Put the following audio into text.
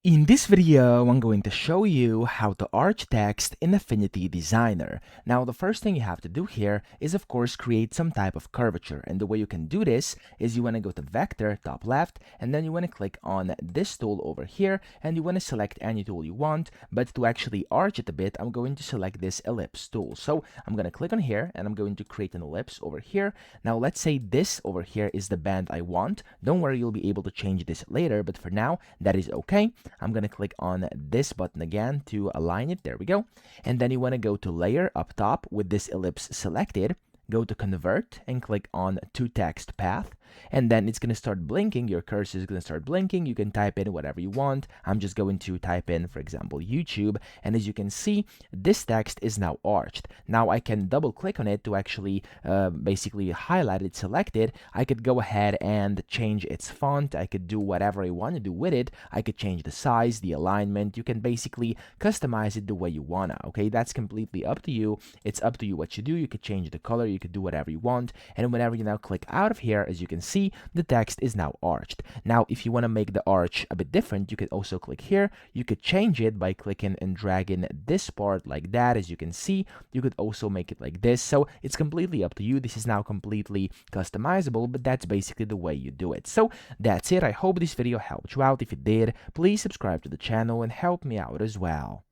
In this video, I'm going to show you how to arch text in Affinity Designer. Now, the first thing you have to do here is, of course, create some type of curvature. And the way you can do this is you want to go to Vector, top left, and then you want to click on this tool over here, and you want to select any tool you want. But to actually arch it a bit, I'm going to select this ellipse tool. So I'm going to click on here, and I'm going to create an ellipse over here. Now, let's say this over here is the band I want. Don't worry, you'll be able to change this later, but for now, that is okay. I'm going to click on this button again to align it. There we go. And then you want to go to layer up top with this ellipse selected. Go to convert and click on to text path, and then it's going to start blinking. Your cursor is going to start blinking. You can type in whatever you want. I'm just going to type in, for example, YouTube, and as you can see, this text is now arched. Now I can double click on it to actually basically highlight it selected. I could go ahead and change its font. I could do whatever I want to do with it. I could change the size, the alignment. You can basically customize it the way you wanna. Okay, that's completely up to you. It's up to you what you do. You could change the color. You could do whatever you want, and whenever you now click out of here, as you can see, the text is now arched. Now if you want to make the arch a bit different, you could also click here. You could change it by clicking and dragging this part like that. As you can see, you could also make it like this. So it's completely up to you. This is now completely customizable, but that's basically the way you do it. So that's it. I hope this video helped you out. If it did, please subscribe to the channel and help me out as well.